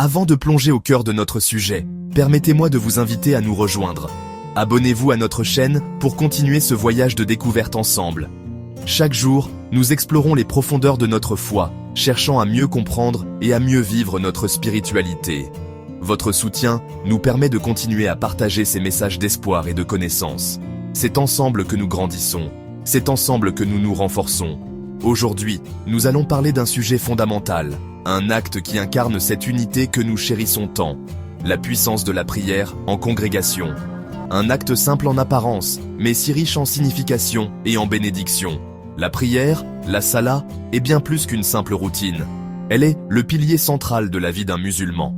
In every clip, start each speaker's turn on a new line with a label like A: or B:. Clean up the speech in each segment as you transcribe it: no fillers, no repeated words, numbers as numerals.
A: Avant de plonger au cœur de notre sujet, permettez-moi de vous inviter à nous rejoindre. Abonnez-vous à notre chaîne pour continuer ce voyage de découverte ensemble. Chaque jour, nous explorons les profondeurs de notre foi, cherchant à mieux comprendre et à mieux vivre notre spiritualité. Votre soutien nous permet de continuer à partager ces messages d'espoir et de connaissance. C'est ensemble que nous grandissons, c'est ensemble que nous nous renforçons. Aujourd'hui, nous allons parler d'un sujet fondamental, un acte qui incarne cette unité que nous chérissons tant, la puissance de la prière en congrégation. Un acte simple en apparence, mais si riche en signification et en bénédiction. La prière, la salat, est bien plus qu'une simple routine. Elle est le pilier central de la vie d'un musulman.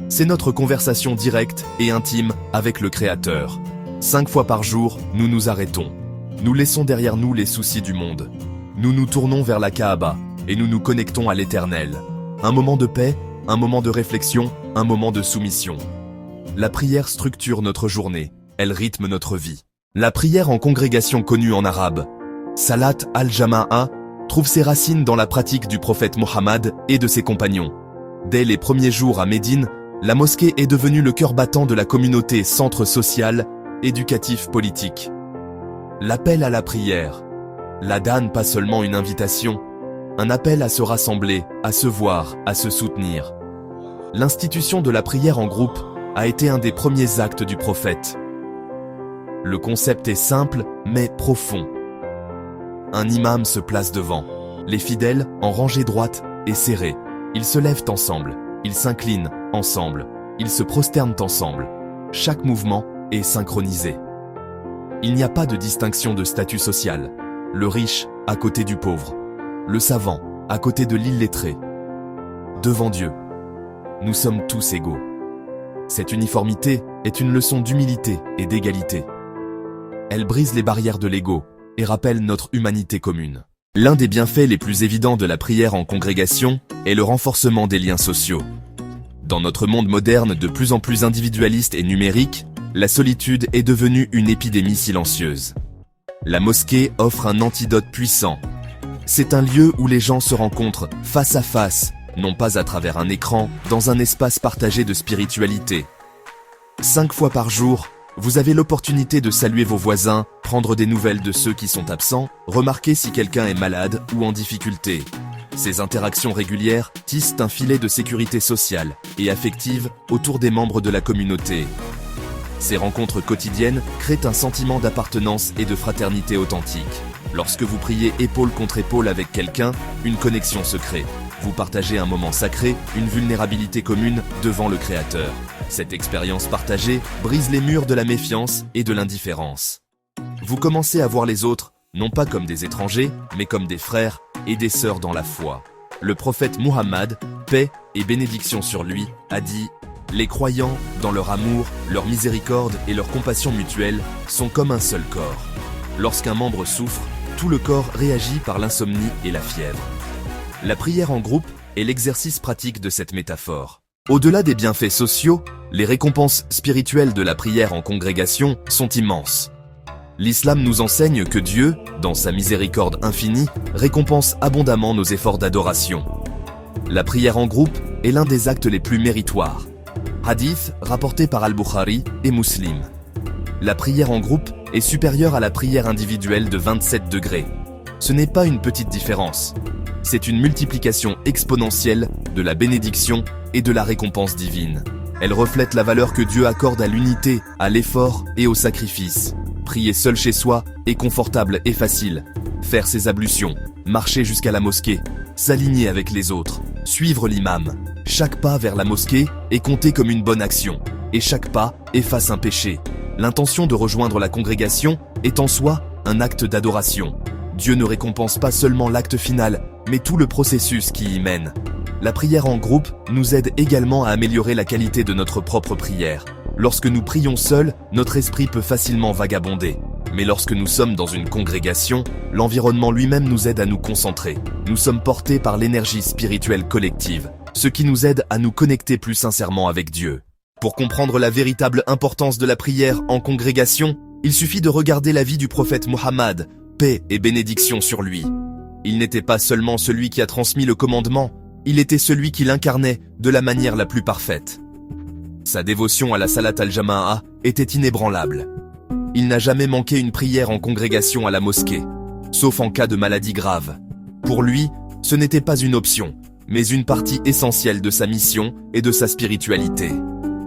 A: C'est notre conversation directe et intime avec le Créateur. 5 fois par jour, nous nous arrêtons. Nous laissons derrière nous les soucis du monde. Nous nous tournons vers la Kaaba et nous nous connectons à l'Éternel. Un moment de paix, un moment de réflexion, un moment de soumission. La prière structure notre journée. Elle rythme notre vie. La prière en congrégation connue en arabe, Salat al-Jama'a, trouve ses racines dans la pratique du prophète Mohammed et de ses compagnons. Dès les premiers jours à Médine, la mosquée est devenue le cœur battant de la communauté, centre social, éducatif, politique. L'appel à la prière. L'adhan, pas seulement une invitation, un appel à se rassembler, à se voir, à se soutenir. L'institution de la prière en groupe a été un des premiers actes du prophète. Le concept est simple, mais profond. Un imam se place devant. Les fidèles, en rangée droite et serrée. Ils se lèvent ensemble. Ils s'inclinent ensemble. Ils se prosternent ensemble. Chaque mouvement est synchronisé. Il n'y a pas de distinction de statut social. Le riche à côté du pauvre. Le savant à côté de l'illettré. Devant Dieu, nous sommes tous égaux. Cette uniformité est une leçon d'humilité et d'égalité. Elle brise les barrières de l'ego et rappelle notre humanité commune. L'un des bienfaits les plus évidents de la prière en congrégation est le renforcement des liens sociaux. Dans notre monde moderne de plus en plus individualiste et numérique, la solitude est devenue une épidémie silencieuse. La mosquée offre un antidote puissant. C'est un lieu où les gens se rencontrent face à face, non pas à travers un écran, dans un espace partagé de spiritualité. 5 fois par jour, vous avez l'opportunité de saluer vos voisins, prendre des nouvelles de ceux qui sont absents, remarquer si quelqu'un est malade ou en difficulté. Ces interactions régulières tissent un filet de sécurité sociale et affective autour des membres de la communauté. Ces rencontres quotidiennes créent un sentiment d'appartenance et de fraternité authentique. Lorsque vous priez épaule contre épaule avec quelqu'un, une connexion se crée. Vous partagez un moment sacré, une vulnérabilité commune devant le Créateur. Cette expérience partagée brise les murs de la méfiance et de l'indifférence. Vous commencez à voir les autres, non pas comme des étrangers, mais comme des frères et des sœurs dans la foi. Le prophète Mohammed, paix et bénédiction sur lui, a dit « Les croyants, dans leur amour, leur miséricorde et leur compassion mutuelle, sont comme un seul corps. Lorsqu'un membre souffre, tout le corps réagit par l'insomnie et la fièvre. » La prière en groupe est l'exercice pratique de cette métaphore. Au-delà des bienfaits sociaux, les récompenses spirituelles de la prière en congrégation sont immenses. L'islam nous enseigne que Dieu, dans sa miséricorde infinie, récompense abondamment nos efforts d'adoration. La prière en groupe est l'un des actes les plus méritoires. Hadith rapporté par Al-Bukhari et Muslim. La prière en groupe est supérieure à la prière individuelle de 27 degrés. Ce n'est pas une petite différence. C'est une multiplication exponentielle de la bénédiction et de la récompense divine. Elle reflète la valeur que Dieu accorde à l'unité, à l'effort et au sacrifice. Prier seul chez soi est confortable et facile. Faire ses ablutions, marcher jusqu'à la mosquée, s'aligner avec les autres, suivre l'imam. Chaque pas vers la mosquée est compté comme une bonne action, et chaque pas efface un péché. L'intention de rejoindre la congrégation est en soi un acte d'adoration. Dieu ne récompense pas seulement l'acte final, mais tout le processus qui y mène. La prière en groupe nous aide également à améliorer la qualité de notre propre prière. Lorsque nous prions seuls, notre esprit peut facilement vagabonder. Mais lorsque nous sommes dans une congrégation, l'environnement lui-même nous aide à nous concentrer. Nous sommes portés par l'énergie spirituelle collective, ce qui nous aide à nous connecter plus sincèrement avec Dieu. Pour comprendre la véritable importance de la prière en congrégation, il suffit de regarder la vie du prophète Mohammed, paix et bénédiction sur lui. Il n'était pas seulement celui qui a transmis le commandement, Il était celui qui l'incarnait de la manière la plus parfaite. Sa dévotion à la Salat al-Jama'a était inébranlable. Il n'a jamais manqué une prière en congrégation à la mosquée, sauf en cas de maladie grave. Pour lui, ce n'était pas une option, mais une partie essentielle de sa mission et de sa spiritualité.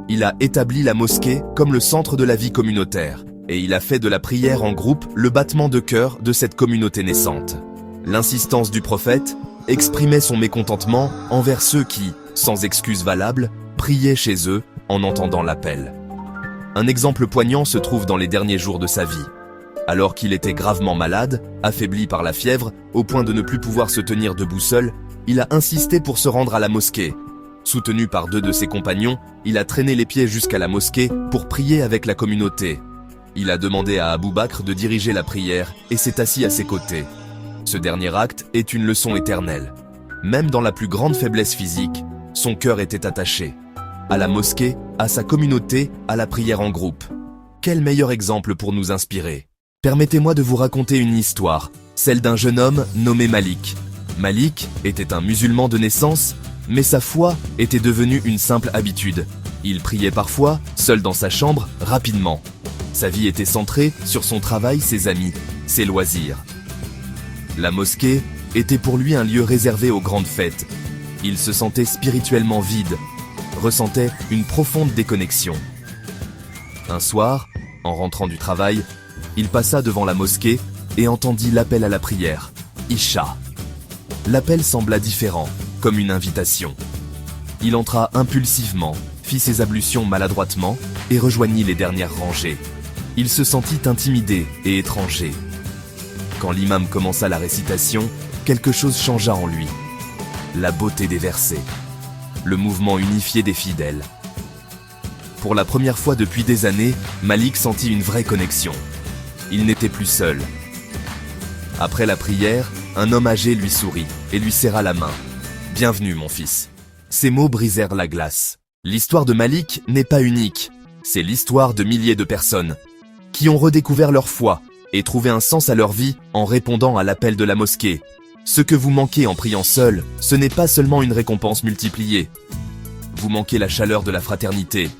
A: Il a établi la mosquée comme le centre de la vie communautaire, et il a fait de la prière en groupe le battement de cœur de cette communauté naissante. L'insistance du prophète exprimait son mécontentement envers ceux qui, sans excuse valable, priaient chez eux en entendant l'appel. Un exemple poignant se trouve dans les derniers jours de sa vie. Alors qu'il était gravement malade, affaibli par la fièvre, au point de ne plus pouvoir se tenir debout seul, il a insisté pour se rendre à la mosquée. Soutenu par 2 de ses compagnons, il a traîné les pieds jusqu'à la mosquée pour prier avec la communauté. Il a demandé à Abou Bakr de diriger la prière et s'est assis à ses côtés. Ce dernier acte est une leçon éternelle. Même dans la plus grande faiblesse physique, son cœur était attaché. À la mosquée, à sa communauté, à la prière en groupe. Quel meilleur exemple pour nous inspirer? Permettez-moi de vous raconter une histoire, celle d'un jeune homme nommé Malik. Malik était un musulman de naissance, mais sa foi était devenue une simple habitude. Il priait parfois, seul dans sa chambre, rapidement. Sa vie était centrée sur son travail, ses amis, ses loisirs. La mosquée était pour lui un lieu réservé aux grandes fêtes. Il se sentait spirituellement vide, ressentait une profonde déconnexion. Un soir, en rentrant du travail, il passa devant la mosquée et entendit l'appel à la prière, Isha. L'appel sembla différent, comme une invitation. Il entra impulsivement, fit ses ablutions maladroitement et rejoignit les dernières rangées. Il se sentit intimidé et étranger. Quand l'imam commença la récitation, quelque chose changea en lui. La beauté des versets, le mouvement unifié des fidèles. Pour la première fois depuis des années, Malik sentit une vraie connexion. Il n'était plus seul. Après la prière, un homme âgé lui sourit et lui serra la main. « Bienvenue, mon fils. » Ces mots brisèrent la glace. L'histoire de Malik n'est pas unique. C'est l'histoire de milliers de personnes qui ont redécouvert leur foi et trouvé un sens à leur vie en répondant à l'appel de la mosquée. Ce que vous manquez en priant seul, ce n'est pas seulement une récompense multipliée. Vous manquez la chaleur de la fraternité.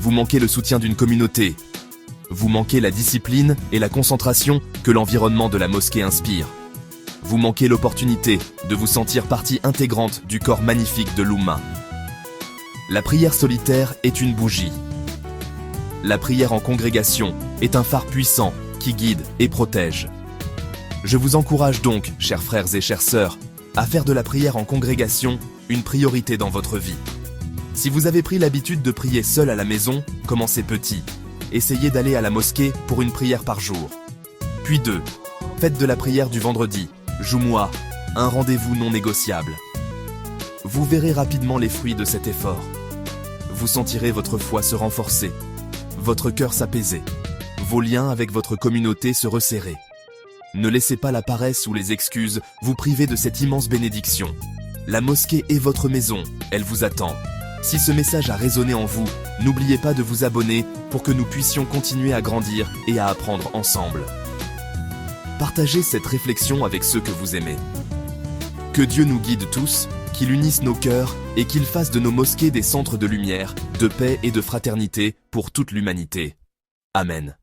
A: Vous manquez le soutien d'une communauté. Vous manquez la discipline et la concentration que l'environnement de la mosquée inspire. Vous manquez l'opportunité de vous sentir partie intégrante du corps magnifique de l'Oumma. La prière solitaire est une bougie. La prière en congrégation est un phare puissant qui guide et protège. Je vous encourage donc, chers frères et chères sœurs, à faire de la prière en congrégation une priorité dans votre vie. Si vous avez pris l'habitude de prier seul à la maison, commencez petit. Essayez d'aller à la mosquée pour une prière par jour. Puis 2. Faites de la prière du vendredi, Jumu'ah, un rendez-vous non négociable. Vous verrez rapidement les fruits de cet effort. Vous sentirez votre foi se renforcer, votre cœur s'apaiser, vos liens avec votre communauté se resserrer. Ne laissez pas la paresse ou les excuses vous priver de cette immense bénédiction. La mosquée est votre maison, elle vous attend. Si ce message a résonné en vous, n'oubliez pas de vous abonner pour que nous puissions continuer à grandir et à apprendre ensemble. Partagez cette réflexion avec ceux que vous aimez. Que Dieu nous guide tous, qu'il unisse nos cœurs et qu'il fasse de nos mosquées des centres de lumière, de paix et de fraternité pour toute l'humanité. Amen.